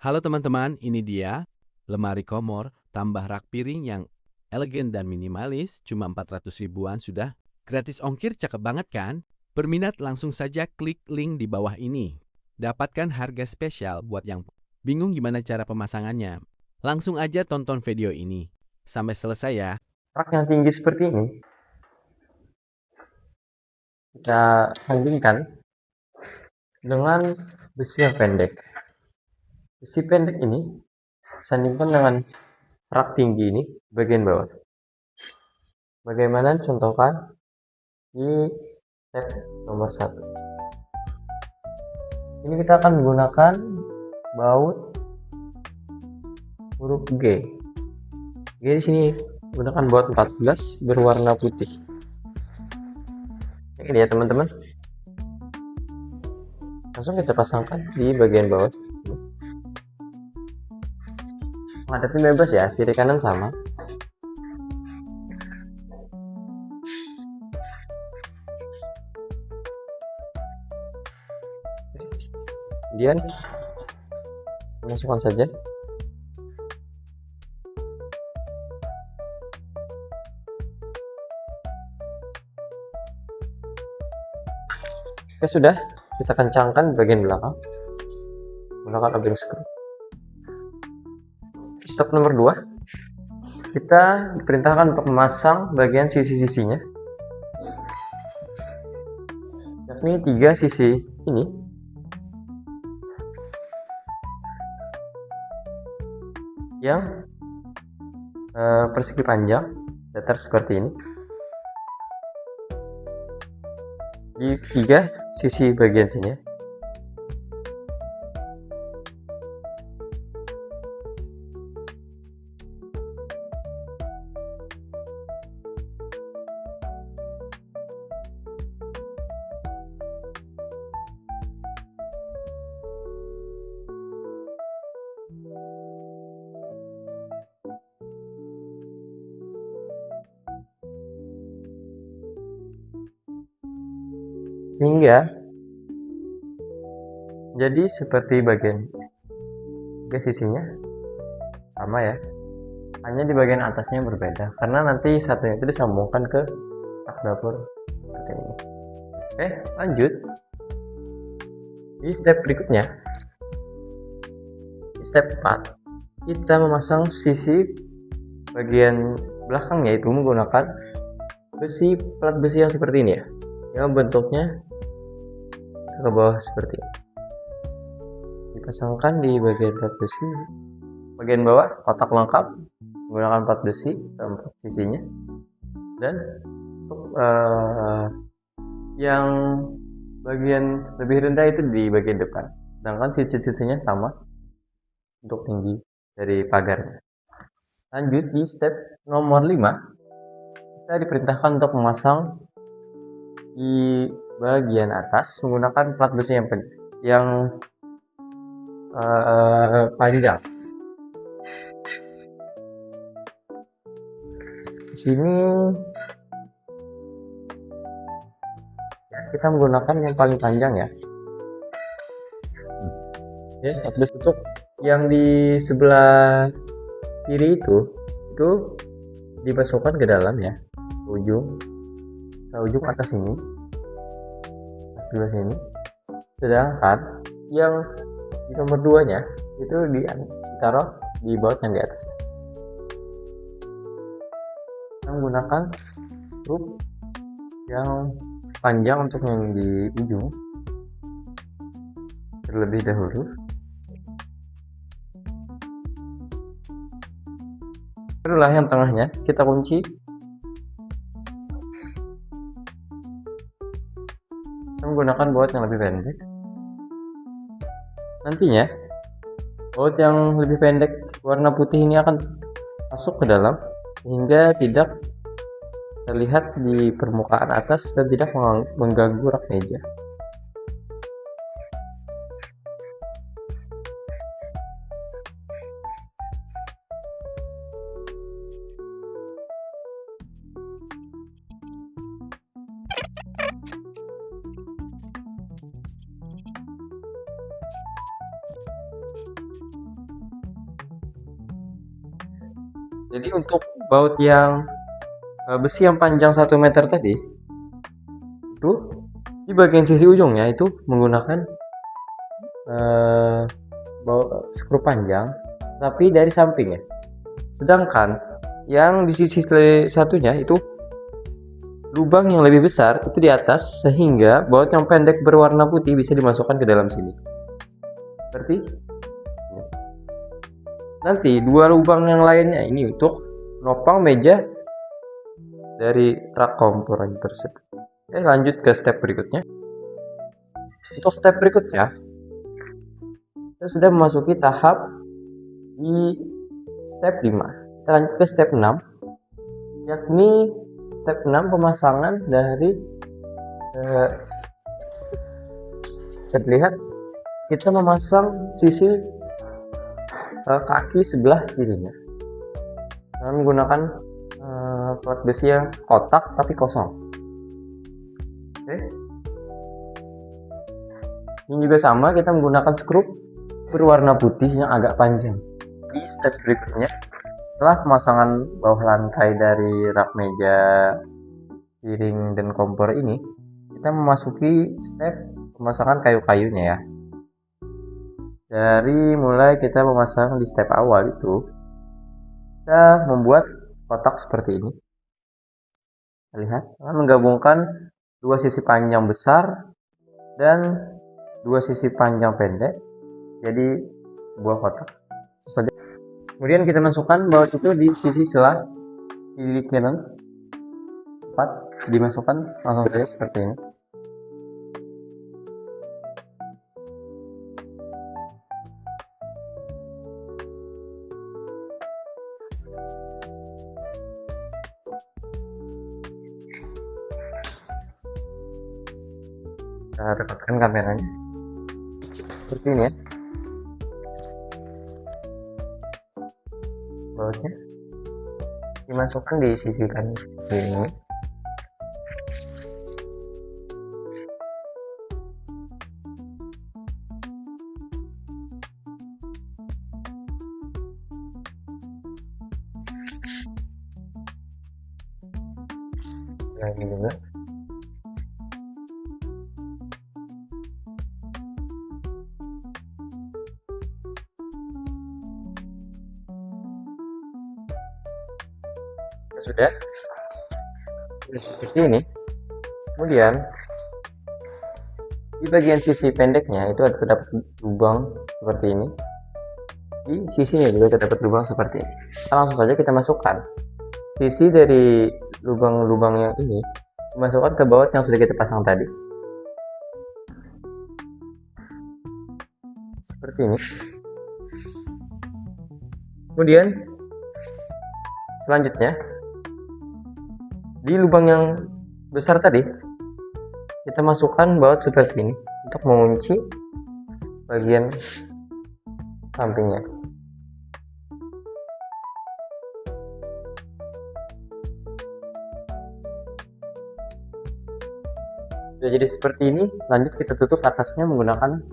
Halo teman-teman, ini dia lemari komor tambah rak piring yang elegan dan minimalis, cuma 400 ribuan sudah. Gratis ongkir, cakep banget kan? Berminat langsung saja klik link di bawah ini. Dapatkan harga spesial buat yang bingung gimana cara pemasangannya. Langsung aja tonton video ini. Sampai selesai ya. Rak yang tinggi seperti ini kita sandingkan dengan besi yang pendek. Besi pendek ini sandingkan dengan rak tinggi ini bagian bawah. Bagaimana contohkan di step nomor 1. Ini kita akan menggunakan baut huruf G. G di sini gunakan baut 14 berwarna putih. Ini ya teman-teman. Langsung kita pasangkan di bagian bawah. Menghadapnya bebas ya, kiri kanan sama. Kemudian masukkan saja. Oke, sudah kita kencangkan bagian belakang menggunakan obeng skru. Step nomor 2, kita diperintahkan untuk memasang bagian sisi-sisinya, yakni 3 sisi ini yang persegi panjang datar seperti ini di 3 sisi bagian sini. Sehingga jadi seperti bagian ke sisinya sama ya, hanya di bagian atasnya yang berbeda karena nanti satunya itu disambungkan ke rak dapur seperti ini. Oke, lanjut di step berikutnya. Di step 4 kita memasang sisi bagian belakangnya itu menggunakan besi, plat besi yang seperti ini ya, yang bentuknya ke bawah seperti ini. Dipasangkan di bagian plat besi bagian bawah, kotak lengkap menggunakan plat besi keempat sisinya, dan untuk yang bagian lebih rendah itu di bagian depan, sedangkan sisi-sisinya sama untuk tinggi dari pagarnya. Lanjut di step nomor 5, kita diperintahkan untuk memasang di bagian atas menggunakan plat besi yang panjang. Di sini kita menggunakan yang paling panjang ya. Ya, plat besi untuk yang di sebelah kiri itu dimasukkan ke dalam ya, ke ujung atas ini, sebelah sini. Sedangkan yang di nomor 2 nya itu ditaruh di baut yang di atas. Kita menggunakan loop yang panjang untuk yang di ujung terlebih dahulu. Barulah yang tengahnya kita kunci. Kita menggunakan baut yang lebih pendek. Nantinya baut yang lebih pendek warna putih ini akan masuk ke dalam sehingga tidak terlihat di permukaan atas dan tidak mengganggu rak meja. Jadi untuk baut yang besi yang panjang 1 meter tadi itu di bagian sisi ujungnya itu menggunakan skru panjang tapi dari samping ya. Sedangkan yang di sisi satunya itu lubang yang lebih besar itu di atas sehingga baut yang pendek berwarna putih bisa dimasukkan ke dalam sini. Seperti ini. Nanti dua lubang yang lainnya ini untuk nopang meja dari rak kompor tersebut. Oke, lanjut ke step berikutnya. Untuk step berikutnya kita sudah memasuki tahap di step 5. Kita lanjut ke step 6, yakni step 6 pemasangan dari bisa dilihat kita memasang sisi kaki sebelah kirinya dengan menggunakan plat besi yang kotak tapi kosong. Oke. Ini juga sama, kita menggunakan skrup berwarna putih yang agak panjang. Di step berikutnya, setelah pemasangan bawah lantai dari rak meja, piring, dan kompor ini, kita memasuki step pemasangan kayu-kayunya ya. Dari mulai kita memasang di step awal itu, kita membuat kotak seperti ini. Lihat, menggabungkan dua sisi panjang besar dan dua sisi panjang pendek jadi sebuah kotak. Saja. Kemudian kita masukkan baut itu di sisi selah kiri kanan 4, dimasukkan langsung saja seperti ini. Kita dekatkan kameranya seperti ini ya. Bautnya dimasukkan di sisi kanan seperti ini. Nah, ini juga. Sudah seperti ini. Kemudian di bagian sisi pendeknya itu ada terdapat lubang seperti ini. Di sisinya juga terdapat lubang seperti ini. Langsung saja kita masukkan sisi dari lubang-lubang yang ini, dimasukkan ke baut yang sudah kita pasang tadi. Seperti ini. Kemudian selanjutnya di lubang yang besar tadi kita masukkan baut seperti ini untuk mengunci bagian sampingnya. Sudah jadi seperti ini, lanjut kita tutup atasnya menggunakan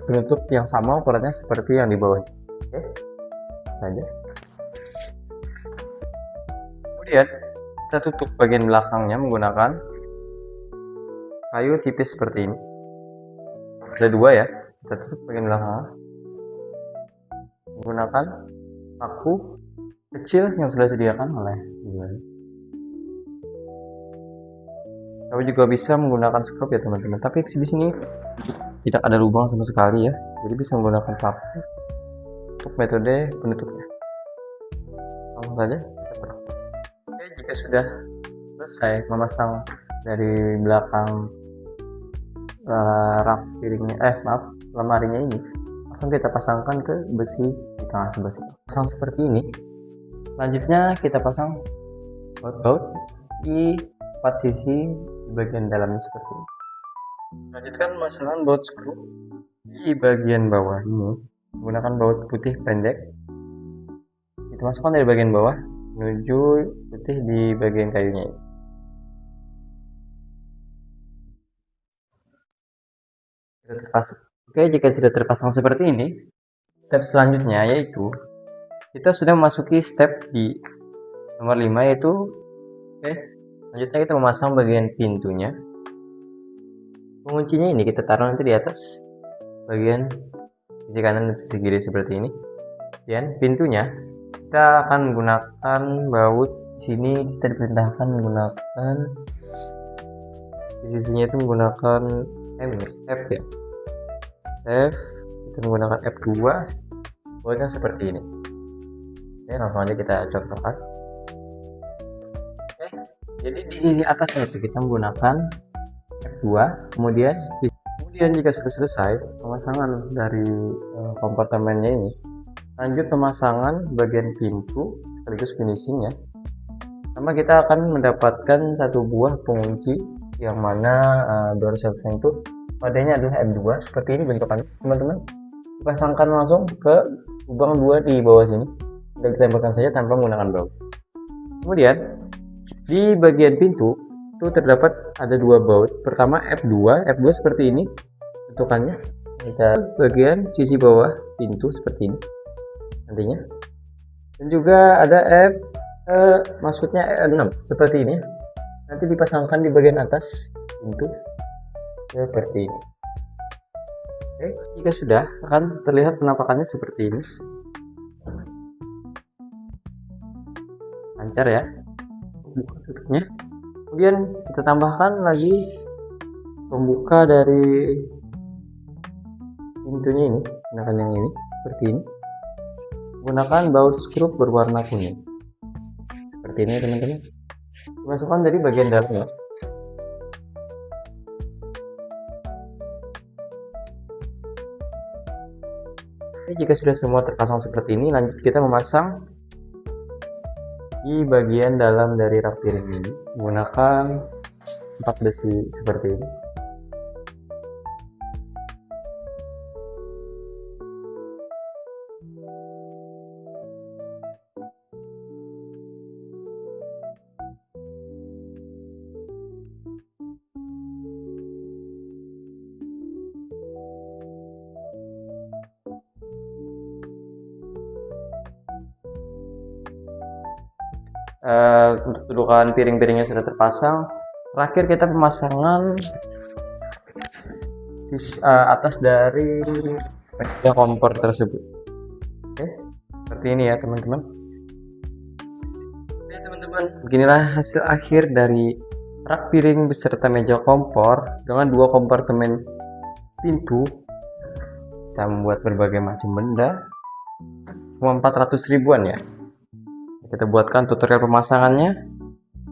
penutup yang sama ukurannya seperti yang di bawah. Oke, saja. Kemudian kita tutup bagian belakangnya menggunakan kayu tipis seperti ini. Ada dua ya, kita tutup bagian belakang menggunakan paku kecil yang sudah disediakan oleh Gimana. Kamu juga bisa menggunakan skrup ya teman-teman, tapi di sini tidak ada lubang sama sekali ya, jadi bisa menggunakan paku untuk metode penutupnya. Langsung saja kita penutup. Oke, jika sudah selesai memasang dari belakang rak piringnya, lemarinya ini, langsung kita pasangkan ke besi di tengah sebelah sini. Pasang seperti ini. Selanjutnya kita pasang baut-baut di 4 sisi di bagian dalamnya seperti ini. Lanjutkan pemasangan baut skru di bagian bawah ini menggunakan baut putih pendek. Kita masukkan dari bagian bawah menuju putih di bagian kayunya ini. Sudah terpasang. Oke, jika sudah terpasang seperti ini, step selanjutnya yaitu kita sudah memasuki step di nomor 5, yaitu selanjutnya kita memasang bagian pintunya. Penguncinya ini kita taruh nanti di atas bagian sisi kanan dan sisi kiri seperti ini. Dan pintunya kita akan menggunakan baut. Di sini kita diperintahkan menggunakan di sisinya itu menggunakan F ya. F, kita menggunakan F2. Bautnya seperti ini. Oke, langsung aja kita contohkan. Oke, jadi di sisi atasnya itu kita menggunakan F2, kemudian jika sudah selesai pemasangan dari kompartemennya ini, lanjut pemasangan bagian pintu sekaligus finishingnya. Pertama kita akan mendapatkan satu buah pengunci yang mana door shelf-nya itu padanya adalah F2 seperti ini bentukannya, teman-teman. Dipasangkan langsung ke lubang 2 di bawah sini dan ditempelkan saja tanpa menggunakan baut. Kemudian di bagian pintu itu terdapat ada 2 baut. Pertama F2 seperti ini bentukannya. Kita bagian sisi bawah pintu seperti ini nantinya. Dan juga ada maksudnya E6 seperti ini. Nanti dipasangkan di bagian atas pintu seperti ini. Oke, jika sudah akan terlihat penampakannya seperti ini. Lancar ya buka tutupnya. Kemudian kita tambahkan lagi pembuka dari pintunya ini, gunakan yang ini seperti ini. Gunakan baut skrup berwarna kuning seperti ini teman-teman. Masukkan dari bagian dalam ya. Oke, jika sudah semua terpasang seperti ini, lanjut kita memasang di bagian dalam dari rak piring ini menggunakan 4 besi seperti ini. Untuk dudukan piring-piringnya sudah terpasang. Terakhir kita pemasangan atas dari meja kompor tersebut. Oke, seperti ini ya teman-teman. Oke teman-teman, beginilah hasil akhir dari rak piring beserta meja kompor dengan 2 kompartemen pintu. Bisa membuat berbagai macam benda. Cuma 400 ribuan ya. Kita buatkan tutorial pemasangannya.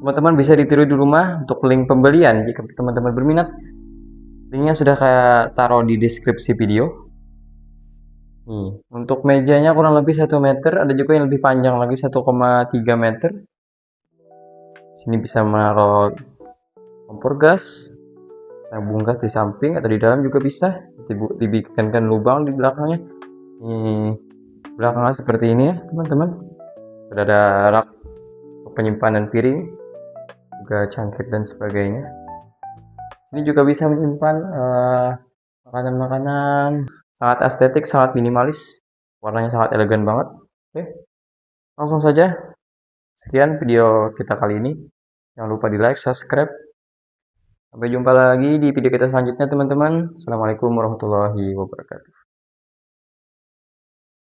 Teman-teman bisa ditiru di rumah. Untuk link pembelian jika teman-teman berminat, linknya sudah saya taruh di deskripsi video. Nih, untuk mejanya kurang lebih 1 meter, ada juga yang lebih panjang lagi 1,3 meter. Sini bisa menaruh kompor gas, tabung gas di samping atau di dalam juga bisa. Dibikinkan lubang di belakangnya. Nih, belakangnya seperti ini ya teman-teman. Sudah ada rak penyimpanan piring, juga cangkir dan sebagainya. Ini juga bisa menyimpan makanan-makanan. Sangat estetik, sangat minimalis, warnanya sangat elegan banget. Oke, langsung saja. Sekian video kita kali ini. Jangan lupa di like, subscribe. Sampai jumpa lagi di video kita selanjutnya teman-teman. Assalamualaikum warahmatullahi wabarakatuh.